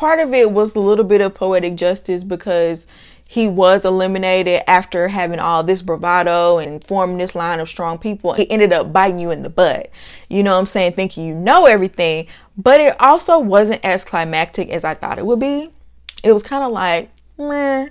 part of it was a little bit of poetic justice because he was eliminated after having all this bravado and forming this line of strong people. He ended up biting you in the butt, you know what I'm saying, thinking you know everything. But it also wasn't as climactic as I thought it would be. It was kind of like, meh.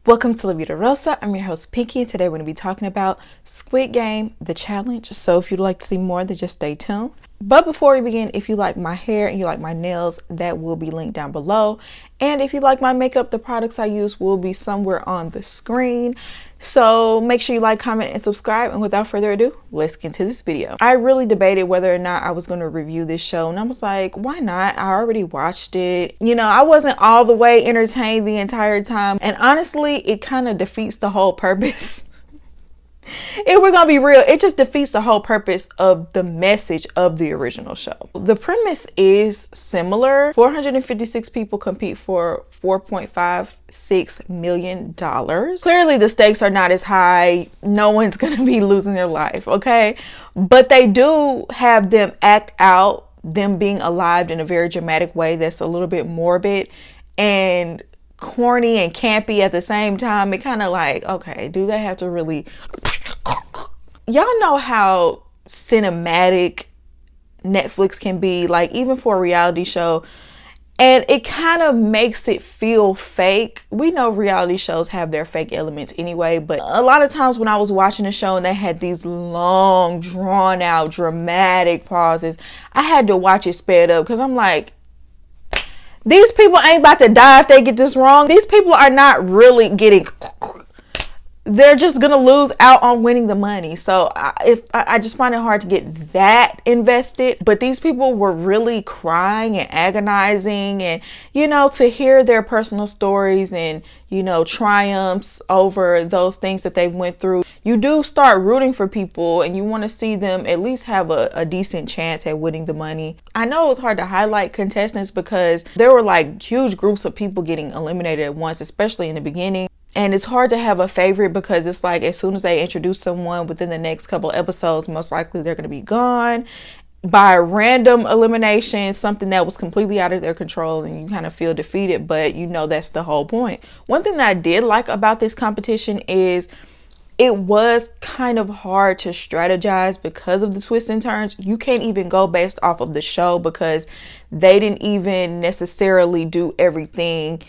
Welcome to Lavidarosa. I'm your host Pinky, and today we're going to be talking about Squid Game, the challenge. So if you'd like to see more, then just stay tuned. But before we begin, if you like my hair and you like my nails, that will be linked down below. And if you like my makeup, the products I use will be somewhere on the screen. So make sure you like, comment, and subscribe. And without further ado, let's get into this video. I really debated whether or not I was going to review this show, and I was like, why not? I already watched it. You know, I wasn't all the way entertained the entire time. And honestly, it kind of defeats the whole purpose. If we're gonna be real, it just defeats the whole purpose of the message of the original show. The premise is similar. 456 people compete for $4.56 million. Clearly the stakes are not as high. No one's gonna be losing their life, okay? But they do have them act out them being alive in a very dramatic way that's a little bit morbid and corny and campy at the same time. It kind of like, okay, do they have to really... Y'all know how cinematic Netflix can be, like even for a reality show, and it kind of makes it feel fake. We know reality shows have their fake elements anyway, but a lot of times when I was watching a show and they had these long, drawn out, dramatic pauses, I had to watch it sped up because I'm like, these people ain't about to die if they get this wrong. These people are not really getting... They're just gonna lose out on winning the money. So I just find it hard to get that invested. But these people were really crying and agonizing, and you know, to hear their personal stories and, you know, triumphs over those things that they went through, you do start rooting for people and you want to see them at least have a decent chance at winning the money. I know it was hard to highlight contestants because there were like huge groups of people getting eliminated at once, especially in the beginning. And it's hard to have a favorite because it's like as soon as they introduce someone within the next couple episodes, most likely they're going to be gone by random elimination, something that was completely out of their control, and you kind of feel defeated. But you know, that's the whole point. One thing that I did like about this competition is it was kind of hard to strategize because of the twists and turns. You can't even go based off of the show because they didn't even necessarily do everything,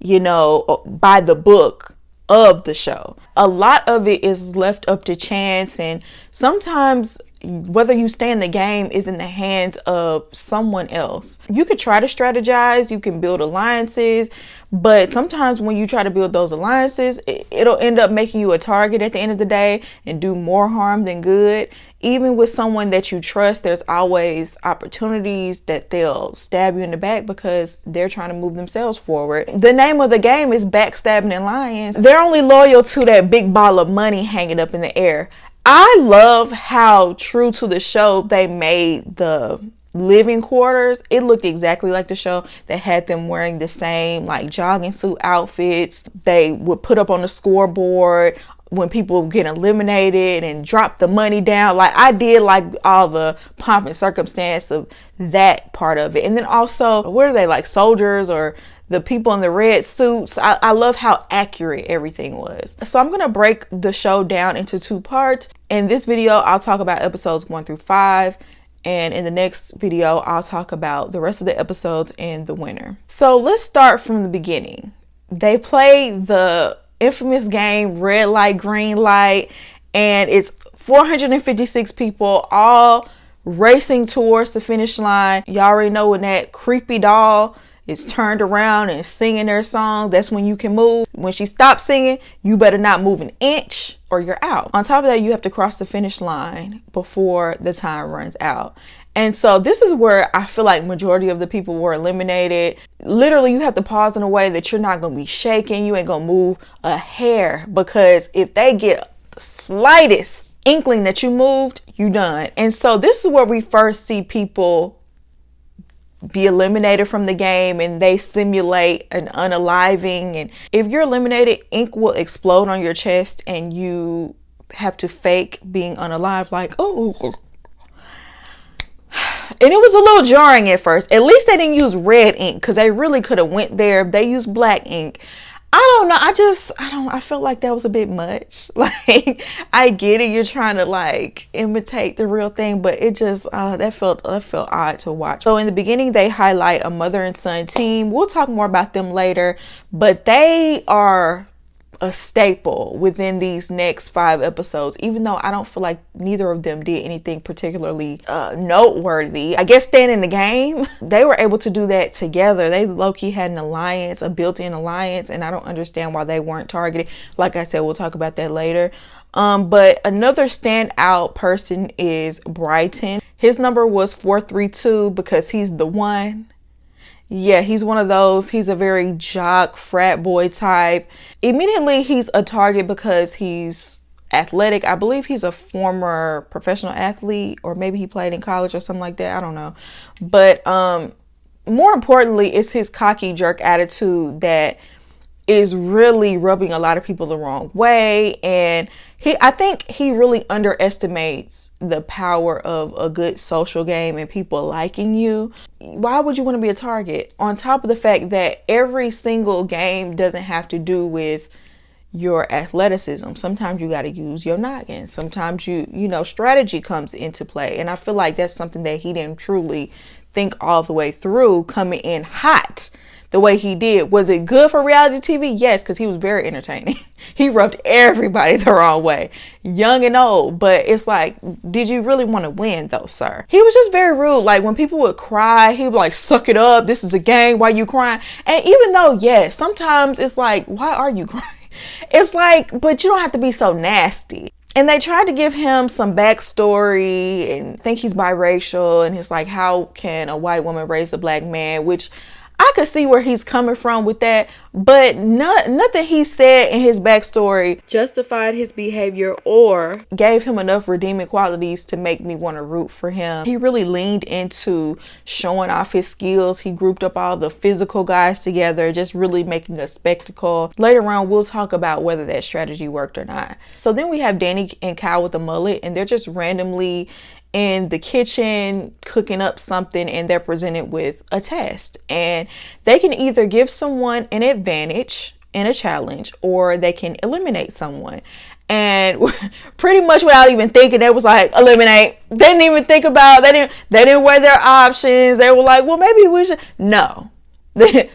you know, by the book of the show. A lot of it is left up to chance, and sometimes whether you stay in the game is in the hands of someone else. You could try to strategize, you can build alliances, but sometimes when you try to build those alliances, it'll end up making you a target at the end of the day and do more harm than good. Even with someone that you trust, there's always opportunities that they'll stab you in the back because they're trying to move themselves forward. The name of the game is backstabbing and lying. They're only loyal to that big ball of money hanging up in the air. I love how true to the show they made the living quarters. It looked exactly like the show. They had them wearing the same like jogging suit outfits. They would put up on the scoreboard when people get eliminated and drop the money down. Like I did like all the pomp and circumstance of that part of it. And then also, what are they, like soldiers or the people in the red suits? I love how accurate everything was. So I'm gonna break the show down into two parts. In this video, I'll talk about episodes 1 through 5. And in the next video, I'll talk about the rest of the episodes and the winner. So let's start from the beginning. They play the infamous game red light, green light, and it's 456 people all racing towards the finish line. Y'all already know when that creepy doll is turned around and singing their song, that's when you can move. When she stops singing, you better not move an inch or you're out. On top of that, you have to cross the finish line before the time runs out. And so this is where I feel like majority of the people were eliminated. Literally, you have to pause in a way that you're not going to be shaking. You ain't going to move a hair, because if they get the slightest inkling that you moved, you done. And so this is where we first see people be eliminated from the game, and they simulate an unaliving. And if you're eliminated, ink will explode on your chest and you have to fake being unalive, like, oh. And it was a little jarring at first. At least they didn't use red ink, because they really could have went there. They used black ink. I don't know. I felt like that was a bit much. Like, I get it. You're trying to like imitate the real thing, but it just, that felt odd to watch. So in the beginning, they highlight a mother and son team. We'll talk more about them later, but they are a staple within these next 5 episodes, even though I don't feel like neither of them did anything particularly noteworthy. I guess staying in the game, they were able to do that together. They low-key had an alliance, a built-in alliance, and I don't understand why they weren't targeted. Like I said, we'll talk about that later. But another standout person is Brighton. His number was 432 because he's the one. Yeah, he's one of those. He's a very jock, frat boy type. Immediately, he's a target because he's athletic. I believe he's a former professional athlete, or maybe he played in college or something like that. I don't know. But more importantly, it's his cocky jerk attitude that is really rubbing a lot of people the wrong way. And I think he really underestimates the power of a good social game and people liking you. Why would you want to be a target? On top of the fact that every single game doesn't have to do with your athleticism. Sometimes you got to use your noggin. Sometimes you know, strategy comes into play. And I feel like that's something that he didn't truly think all the way through, coming in hot the way he did. Was it good for reality TV? Yes, because he was very entertaining. He rubbed everybody the wrong way, young and old. But it's like, did you really want to win though, sir? He was just very rude. Like, when people would cry, he would like, suck it up. This is a game. Why you crying? And even though, yes, sometimes it's like, why are you crying? It's like, but you don't have to be so nasty. And they tried to give him some backstory and think he's biracial. And it's like, how can a white woman raise a black man? Which I could see where he's coming from with that, but nothing he said in his backstory justified his behavior or gave him enough redeeming qualities to make me want to root for him. He really leaned into showing off his skills. He grouped up all the physical guys together, just really making a spectacle. Later on, we'll talk about whether that strategy worked or not. So then we have Danny and Kyle with the mullet, and they're just randomly in the kitchen cooking up something, and they're presented with a test, and they can either give someone an advantage in a challenge or they can eliminate someone. And pretty much without even thinking, they was like, eliminate. They didn't even think about, they didn't weigh their options. They were like, well, maybe we should. No.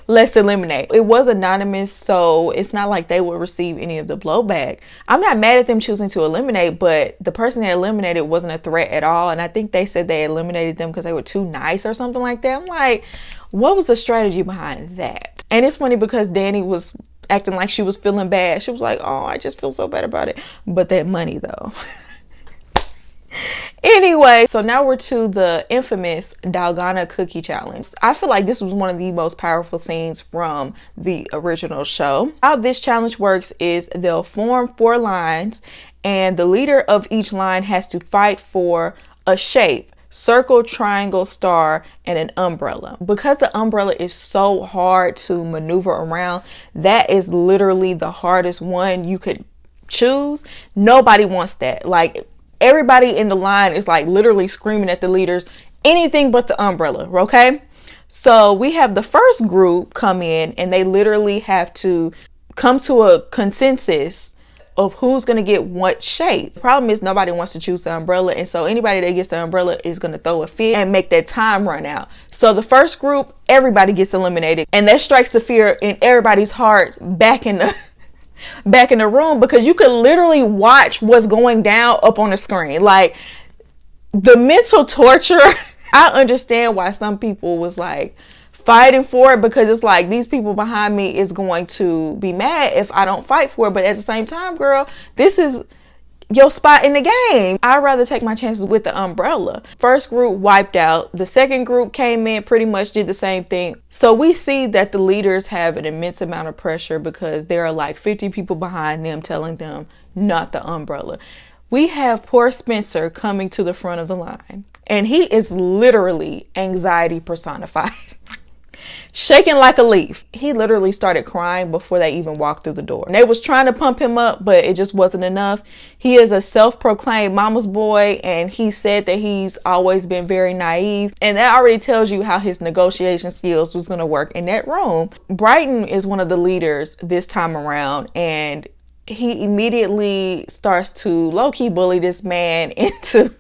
Let's eliminate. It was anonymous, so it's not like they will receive any of the blowback. I'm not mad at them choosing to eliminate, but the person they eliminated wasn't a threat at all. And I think they said they eliminated them because they were too nice or something like that. I'm like, what was the strategy behind that? And it's funny because Danny was acting like she was feeling bad. She was like, oh, I just feel so bad about it. But that money though. Anyway, so now we're to the infamous Dalgona cookie challenge. I feel like this was one of the most powerful scenes from the original show. How this challenge works is they'll form 4 lines, and the leader of each line has to fight for a shape: circle, triangle, star, and an umbrella. Because the umbrella is so hard to maneuver around, that is literally the hardest one you could choose. Nobody wants that. Like, everybody in the line is like literally screaming at the leaders, anything but the umbrella, okay? So we have the first group come in, and they literally have to come to a consensus of who's going to get what shape. The problem is nobody wants to choose the umbrella, and so anybody that gets the umbrella is going to throw a fit and make that time run out. So the first group, everybody gets eliminated, and that strikes the fear in everybody's hearts back in the room, because you could literally watch what's going down up on the screen. Like, the mental torture. I understand why some people was like fighting for it, because it's like, these people behind me is going to be mad if I don't fight for it. But at the same time, girl, this is your spot in the game. I'd rather take my chances with the umbrella. First group wiped out. The second group came in, pretty much did the same thing. So we see that the leaders have an immense amount of pressure because there are like 50 people behind them telling them not the umbrella. We have poor Spencer coming to the front of the line, and he is literally anxiety personified. shaking like a leaf. He literally started crying before they even walked through the door. And they was trying to pump him up, but it just wasn't enough. He is a self-proclaimed mama's boy, and he said that he's always been very naive. And that already tells you how his negotiation skills was going to work in that room. Brighton is one of the leaders this time around, and he immediately starts to low-key bully this man into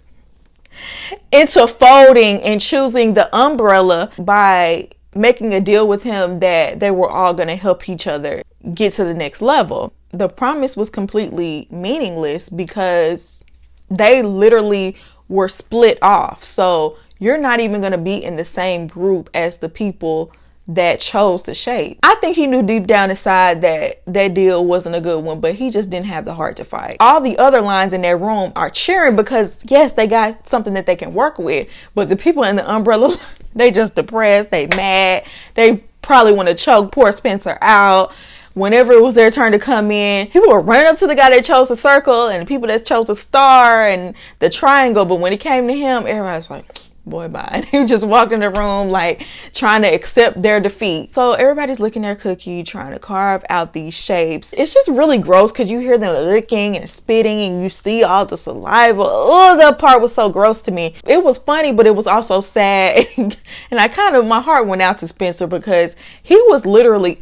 folding and choosing the umbrella by making a deal with him that they were all going to help each other get to the next level. The promise was completely meaningless because they literally were split off. So you're not even going to be in the same group as the people that chose the shape. I think he knew deep down inside that that deal wasn't a good one, but he just didn't have the heart to fight. All the other lines in that room are cheering because yes, they got something that they can work with, but the people in the umbrella, they just depressed, they mad, they probably want to choke poor Spencer out. Whenever it was their turn to come in, people were running up to the guy that chose the circle and the people that chose the star and the triangle, but when it came to him, everybody's like, boy, bye. And he just walked in the room like trying to accept their defeat. So everybody's licking their cookie, trying to carve out these shapes. It's just really gross because you hear them licking and spitting and you see all the saliva. Oh, that part was so gross to me. It was funny, but it was also sad. And my heart went out to Spencer because he was literally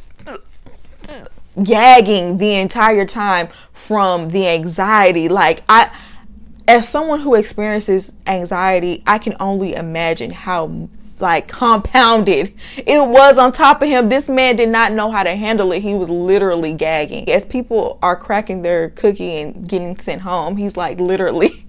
gagging the entire time from the anxiety. Like, as someone who experiences anxiety, I can only imagine how like compounded it was on top of him. This man did not know how to handle it. He was literally gagging. As people are cracking their cookie and getting sent home, he's like literally,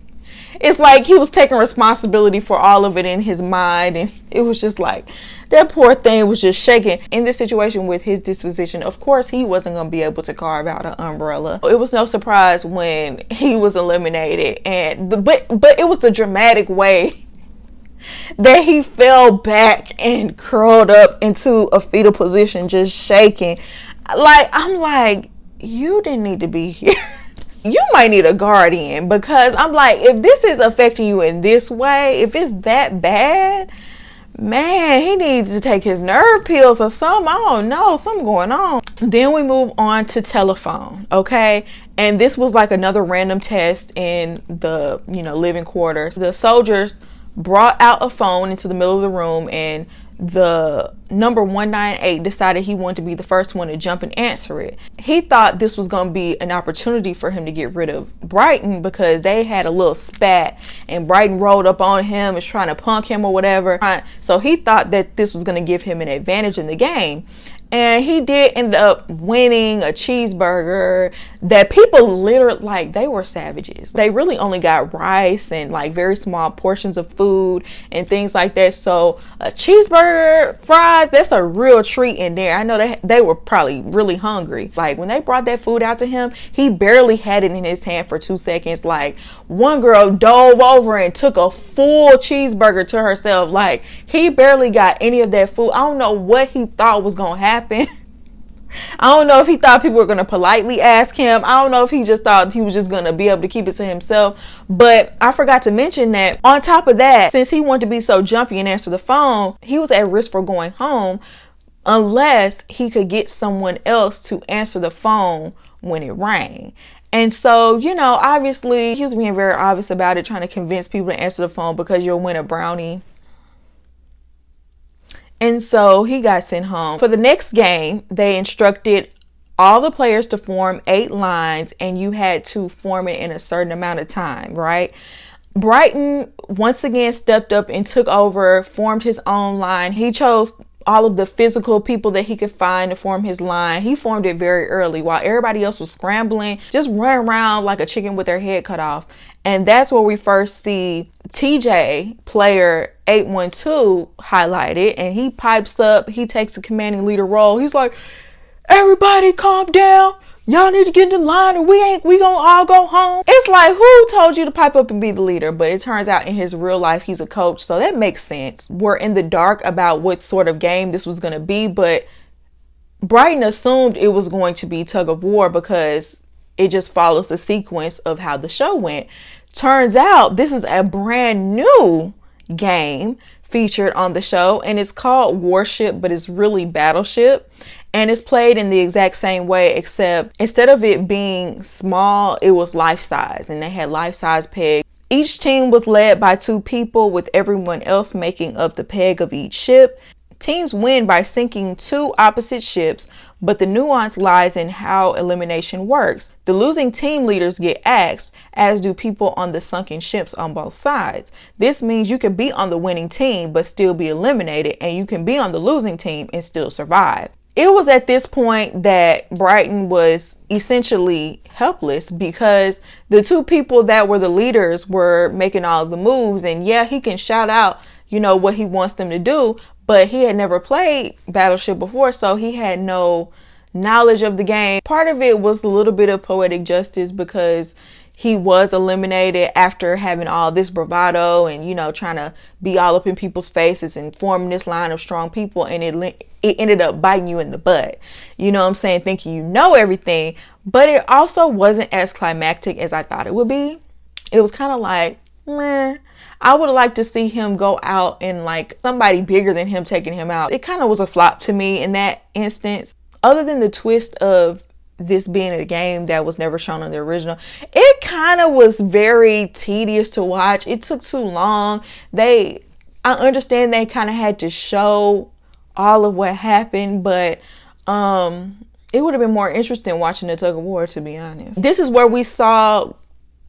it's like he was taking responsibility for all of it in his mind, and it was just like that poor thing was just shaking. In this situation with his disposition, of course he wasn't going to be able to carve out an umbrella. It was no surprise when he was eliminated, but it was the dramatic way that he fell back and curled up into a fetal position, just shaking. Like, I'm like, you didn't need to be here. You might need a guardian, because I'm like, if this is affecting you in this way, if it's that bad, man, he needs to take his nerve pills or something. I don't know, something going on. Then we move on to telephone, okay? And this was like another random test in the, living quarters. The soldiers brought out a phone into the middle of the room, and the number 198 decided he wanted to be the first one to jump and answer it. He thought this was going to be an opportunity for him to get rid of Brighton because they had a little spat and Brighton rolled up on him, is trying to punk him or whatever. So he thought that this was going to give him an advantage in the game. And he did end up winning a cheeseburger that people literally, like, they were savages. They really only got rice and like very small portions of food and things like that. So a cheeseburger, fries, that's a real treat in there. I know they were probably really hungry. Like, when they brought that food out to him, he barely had it in his hand for 2 seconds. Like, one girl dove over and took a full cheeseburger to herself. Like, he barely got any of that food. I don't know what he thought was gonna happen. I don't know if he thought people were going to politely ask him. I don't know if he just thought he was just going to be able to keep it to himself. But I forgot to mention that on top of that, since he wanted to be so jumpy and answer the phone, he was at risk for going home unless he could get someone else to answer the phone when it rang. And so, obviously he was being very obvious about it, trying to convince people to answer the phone because you'll win a brownie. And so he got sent home. For the next game, they instructed all the players to form 8 lines, and you had to form it in a certain amount of time, right? Brighton once again stepped up and took over, formed his own line. He chose all of the physical people that he could find to form his line. He formed it very early while everybody else was scrambling, just running around like a chicken with their head cut off. And that's where we first see TJ, player 812, highlighted, and he pipes up. He takes a commanding leader role. He's like, everybody calm down. Y'all need to get in the line or we gonna all go home. It's like, who told you to pipe up and be the leader? But it turns out in his real life, he's a coach. So that makes sense. We're in the dark about what sort of game this was going to be, but Brighton assumed it was going to be tug of war because it just follows the sequence of how the show went. Turns out this is a brand new game featured on the show, and it's called Warship, but it's really Battleship. And it's played in the exact same way, except instead of it being small, it was life size, and they had life size pegs. Each team was led by 2 people, with everyone else making up the peg of each ship. Teams win by sinking 2 opposite ships, but the nuance lies in how elimination works. The losing team leaders get axed, as do people on the sunken ships on both sides. This means you can be on the winning team but still be eliminated, and you can be on the losing team and still survive. It was at this point that Brighton was essentially helpless, because the 2 people that were the leaders were making all the moves. And yeah, he can shout out, you know, what he wants them to do, but he had never played Battleship before, so he had no knowledge of the game. Part of it was a little bit of poetic justice, because he was eliminated after having all this bravado and, you know, trying to be all up in people's faces and forming this line of strong people, and it ended up biting you in the butt. You know what I'm saying? Thinking you know everything, but it also wasn't as climactic as I thought it would be. It was kind of like, meh. I would have liked to see him go out and like somebody bigger than him taking him out. It kind of was a flop to me in that instance. Other than the twist of this being a game that was never shown on the original, it kind of was very tedious to watch. It took too long. I understand they kind of had to show all of what happened, but it would have been more interesting watching the tug of war, to be honest. This is where we saw,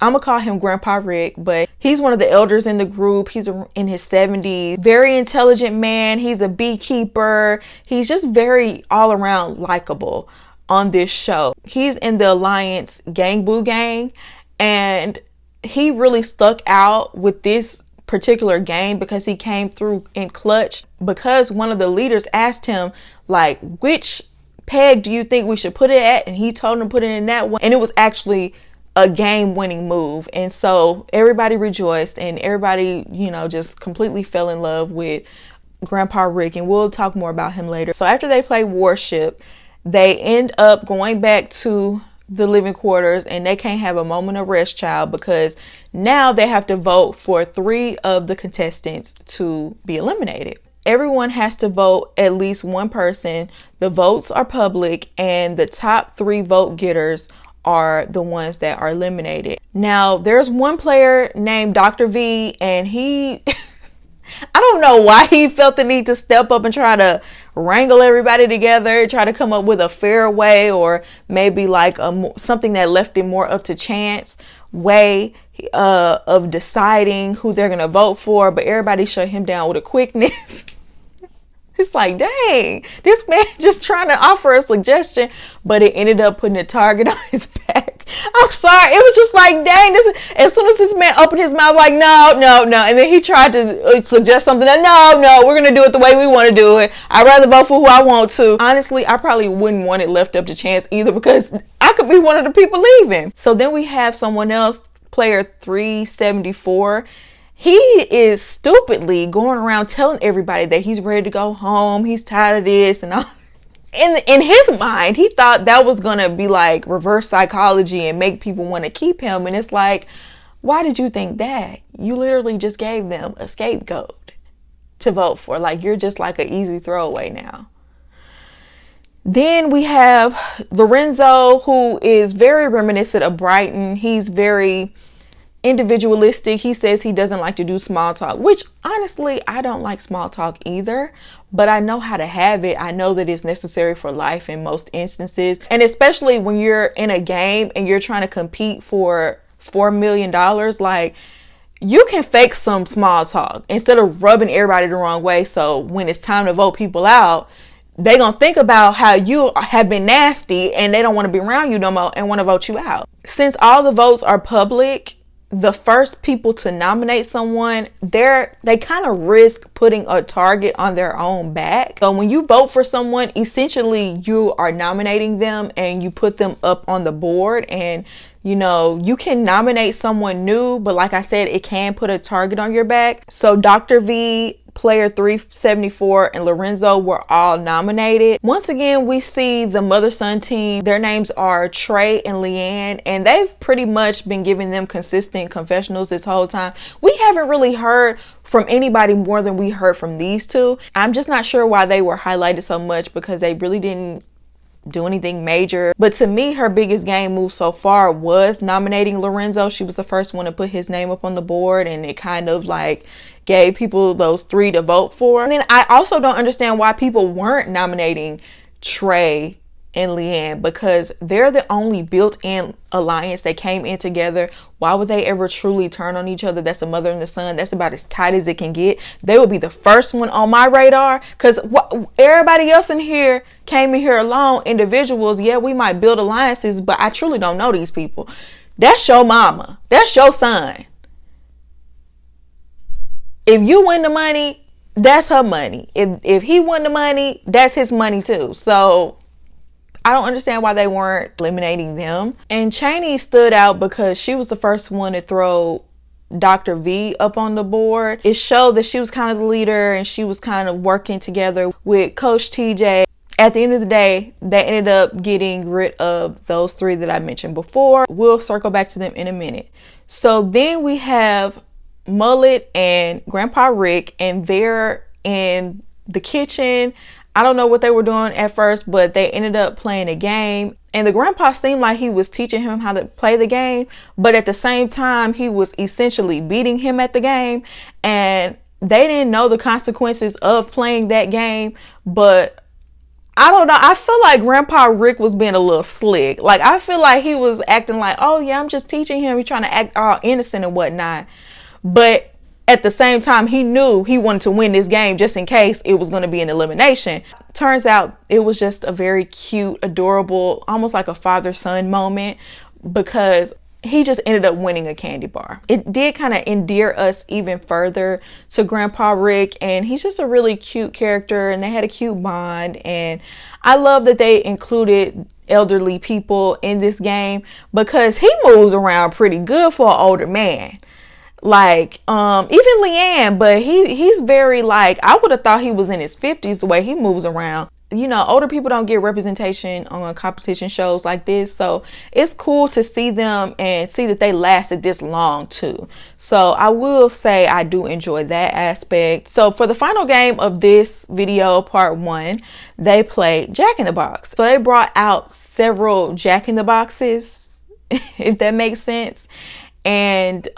I'm gonna call him Grandpa Rick, but he's one of the elders in the group. He's in his 70s, very intelligent man. He's a beekeeper. He's just very all around likable on this show. He's in the Alliance Gang Boo Gang, and he really stuck out with this particular game because he came through in clutch, because one of the leaders asked him, like, which peg do you think we should put it at? And he told him to put it in that one, and it was actually a game winning move. And so everybody rejoiced, and everybody, you know, just completely fell in love with Grandpa Rick, and we'll talk more about him later. So after they play Warship, they end up going back to the living quarters, and they can't have a moment of rest, child, because now they have to vote for 3 of the contestants to be eliminated. Everyone has to vote at least one person. The votes are public, and the top 3 vote getters are the ones that are eliminated. Now, there's one player named Dr. V, and he I don't know why he felt the need to step up and try to wrangle everybody together, try to come up with a fair way, or maybe like something that left it more up to chance way of deciding who they're gonna vote for. But everybody shut him down with a quickness. It's like, dang, this man just trying to offer a suggestion, but it ended up putting a target on his back. I'm sorry. It was just like, dang, as soon as this man opened his mouth, like, no. And then he tried to suggest something that, no, we're going to do it the way we want to do it. I'd rather vote for who I want to. Honestly, I probably wouldn't want it left up to chance either, because I could be one of the people leaving. So then we have someone else, player 374. He is stupidly going around telling everybody that he's ready to go home. He's tired of this and all. In his mind, he thought that was going to be like reverse psychology and make people want to keep him. And it's like, why did you think that? You literally just gave them a scapegoat to vote for. Like, you're just like an easy throwaway now. Then we have Lorenzo, who is very reminiscent of Brighton. He's very individualistic. He says he doesn't like to do small talk, which honestly, I don't like small talk either, but I know how to have it. I know that it's necessary for life in most instances. And especially when you're in a game and you're trying to compete for $4 million, like, you can fake some small talk instead of rubbing everybody the wrong way. So when it's time to vote people out, they gonna think about how you have been nasty and they don't want to be around you no more and want to vote you out. Since all the votes are public, the first people to nominate someone, they kind of risk putting a target on their own back. So when you vote for someone, essentially you are nominating them and you put them up on the board. And you know, you can nominate someone new, but like I said, it can put a target on your back. So Dr. V player 374 and Lorenzo were all nominated. Once again, we see the mother-son team. Their names are Trey and Leanne, and they've pretty much been giving them consistent confessionals this whole time. We haven't really heard from anybody more than we heard from these two. I'm just not sure why they were highlighted so much, because they really didn't do anything major. But to me, her biggest game move so far was nominating Lorenzo. She was the first one to put his name up on the board, and it kind of like gave people those three to vote for. And then I also don't understand why people weren't nominating Trey and Leanne, because they're the only built-in alliance that came in together. Why would they ever truly turn on each other? That's a mother and a son. That's about as tight as it can get. They would be the first one on my radar, because everybody else in here came in here alone, individuals. Yeah, we might build alliances, but I truly don't know these people. That's your mama. That's your son. If you win the money, that's her money. If he won the money, that's his money too. So I don't understand why they weren't eliminating them. And Chaney stood out because she was the first one to throw Dr. V up on the board. It showed that she was kind of the leader, and she was kind of working together with Coach TJ. At the end of the day, they ended up getting rid of those three that I mentioned before. We'll circle back to them in a minute. So then we have Mullet and Grandpa Rick, and they're in the kitchen. I don't know what they were doing at first, but they ended up playing a game. And the grandpa seemed like he was teaching him how to play the game, but at the same time, he was essentially beating him at the game. And they didn't know the consequences of playing that game. But I don't know. I feel like Grandpa Rick was being a little slick. Like, I feel like he was acting like, oh yeah, I'm just teaching him. He's trying to act all innocent and whatnot. But at the same time, he knew he wanted to win this game just in case it was going to be an elimination. Turns out it was just a very cute, adorable, almost like a father-son moment, because he just ended up winning a candy bar. It did kind of endear us even further to Grandpa Rick, and he's just a really cute character, and they had a cute bond. And I love that they included elderly people in this game, because he moves around pretty good for an older man. Like, even Leanne, but he's very, like, I would have thought he was in his 50s the way he moves around. You know, older people don't get representation on competition shows like this, so it's cool to see them and see that they lasted this long too. So I will say I do enjoy that aspect. So for the final game of this video, part 1, they played Jack in the Box. So they brought out several Jack in the Boxes, if that makes sense. And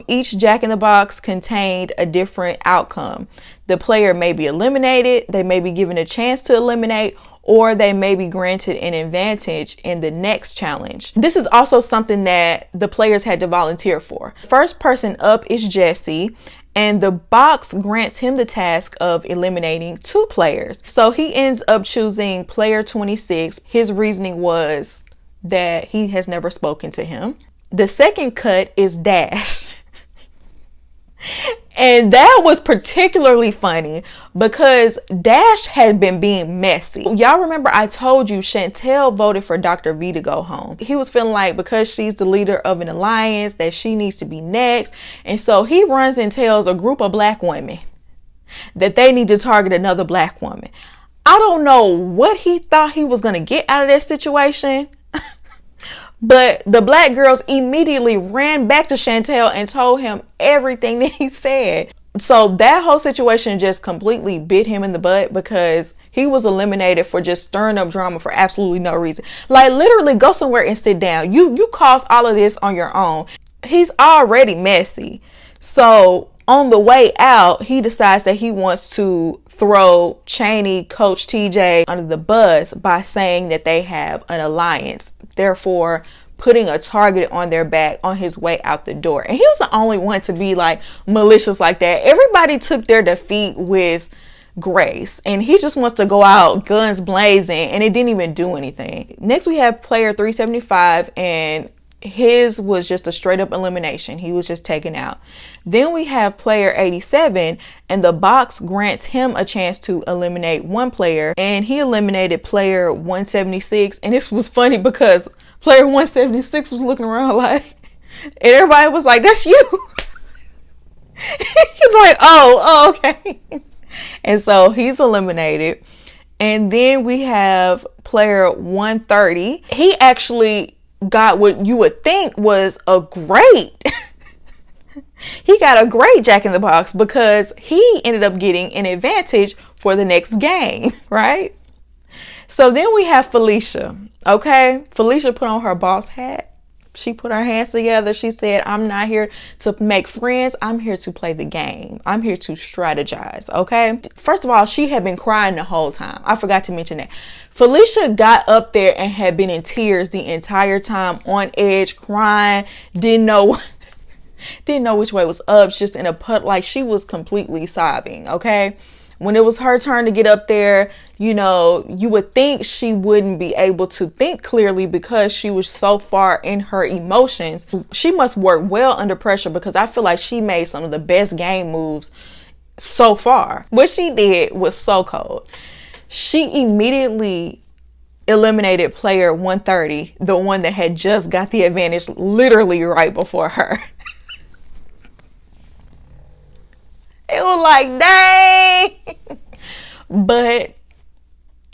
each Jack in the Box contained a different outcome. The player may be eliminated, they may be given a chance to eliminate, or they may be granted an advantage in the next challenge. This is also something that the players had to volunteer for. First person up is Jesse, and the box grants him the task of eliminating 2 players. So he ends up choosing player 26. His reasoning was that he has never spoken to him. The second cut is Dash. And that was particularly funny because Dash had been being messy. Y'all remember I told you Chantel voted for Dr. V to go home. He was feeling like because she's the leader of an alliance that she needs to be next. And so he runs and tells a group of black women that they need to target another black woman. I don't know what he thought he was going to get out of that situation. But the black girls immediately ran back to Chantel and told him everything that he said. So that whole situation just completely bit him in the butt because he was eliminated for just stirring up drama for absolutely no reason. Like, literally go somewhere and sit down. You caused all of this on your own. He's already messy. So on the way out, he decides that he wants to throw Chaney, Coach TJ under the bus by saying that they have an alliance, therefore putting a target on their back on his way out the door. And he was the only one to be like malicious like that. Everybody took their defeat with grace, and he just wants to go out guns blazing, and it didn't even do anything. Next we have player 375, and his was just a straight up elimination. He was just taken out. Then we have player 87, and the box grants him a chance to eliminate 1 player, and he eliminated player 176. And this was funny because player 176 was looking around like, and everybody was like, that's you. He's like, oh, okay. And so he's eliminated. And then we have player 130. He actually got what you would think was a great he got a great Jack in the Box because he ended up getting an advantage for the next game, right? So then we have Felicia. Okay, Felicia put on her boss hat. She put her hands together. She said, I'm not here to make friends. I'm here to play the game. I'm here to strategize. Okay. First of all, she had been crying the whole time. I forgot to mention that. Felicia got up there and had been in tears the entire time, on edge, crying, didn't know which way was up, just in a put, like she was completely sobbing. Okay. When it was her turn to get up there, you know, you would think she wouldn't be able to think clearly because she was so far in her emotions. She must work well under pressure because I feel like she made some of the best game moves so far. What she did was so cold. She immediately eliminated player 130, the one that had just got the advantage literally right before her. It was like, dang. But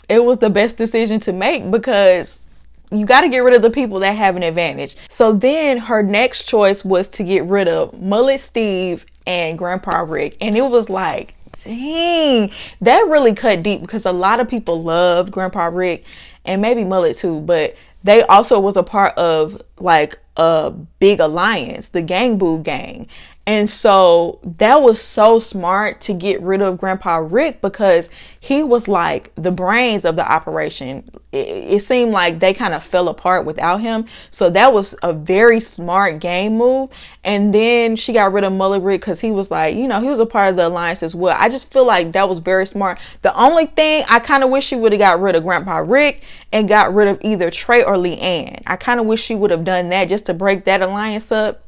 it was the best decision to make because you got to get rid of the people that have an advantage. So then her next choice was to get rid of Mullet Steve and Grandpa Rick. And it was like, dang, that really cut deep because a lot of people loved Grandpa Rick and maybe Mullet too. But they also was a part of like a big alliance, the Gang Boo Gang. And so that was so smart to get rid of Grandpa Rick because he was like the brains of the operation. It seemed like they kind of fell apart without him. So that was a very smart game move. And then she got rid of Mullet Rick because he was like, you know, he was a part of the alliance as well. I just feel like that was very smart. The only thing I kind of wish she would have got rid of Grandpa Rick and got rid of either Trey or Leanne. I kind of wish she would have done that just to break that alliance up.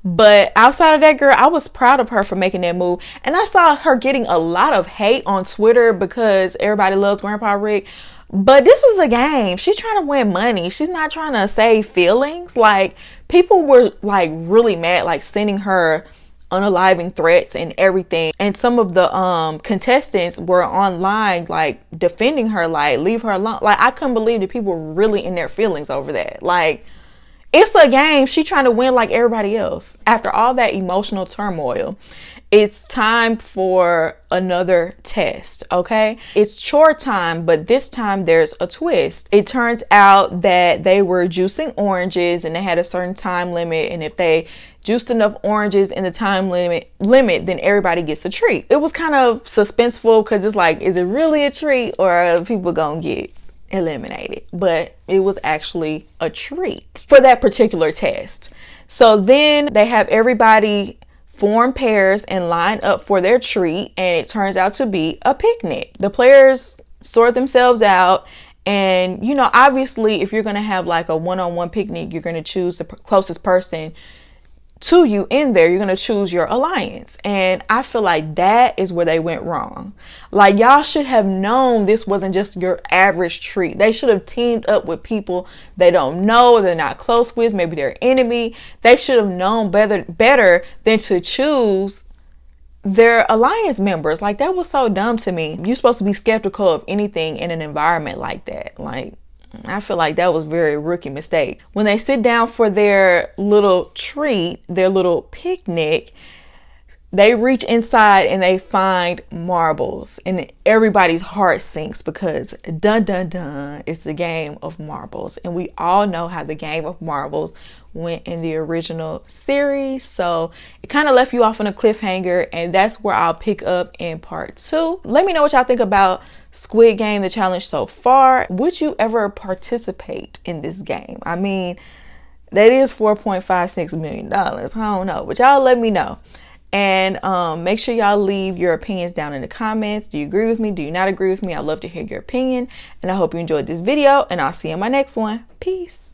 But outside of that, girl, I was proud of her for making that move. And I saw her getting a lot of hate on Twitter because everybody loves Grandpa Rick. But this is a game. She's trying to win money. She's not trying to save feelings. Like, people were like really mad, like sending her unaliving threats and everything. And some of the contestants were online like defending her, like, leave her alone. Like, I couldn't believe that people were really in their feelings over that. Like, it's a game. She trying to win like everybody else. After all that emotional turmoil, it's time for another test, okay? It's chore time, but this time there's a twist. It turns out that they were juicing oranges and they had a certain time limit. And if they juiced enough oranges in the time limit, then everybody gets a treat. It was kind of suspenseful because it's like, is it really a treat or are people gonna get eliminated? But it was actually a treat for that particular test. So then they have everybody form pairs and line up for their treat, and it turns out to be a picnic. The players sort themselves out, and you know, obviously if you're going to have like a one-on-one picnic, you're going to choose the closest person to you in there. You're going to choose your alliance. And I feel like that is where they went wrong. Like, y'all should have known this wasn't just your average treat. They should have teamed up with people they don't know, they're not close with, maybe their enemy. They should have known better than to choose their alliance members. Like, that was so dumb to me. You're supposed to be skeptical of anything in an environment like that. Like, I feel like that was a very rookie mistake. When they sit down for their little treat, their little picnic, they reach inside and they find marbles, and everybody's heart sinks because dun dun dun, it's the game of marbles. And we all know how the game of marbles went in the original series. So it kind of left you off on a cliffhanger, and that's where I'll pick up in part 2. Let me know what y'all think about Squid Game, the challenge so far. Would you ever participate in this game? I mean, that is $4.56 million. I don't know, but y'all let me know. And make sure y'all leave your opinions down in the comments. Do you agree with me? Do you not agree with me? I'd love to hear your opinion. And I hope you enjoyed this video, and I'll see you in my next one. Peace.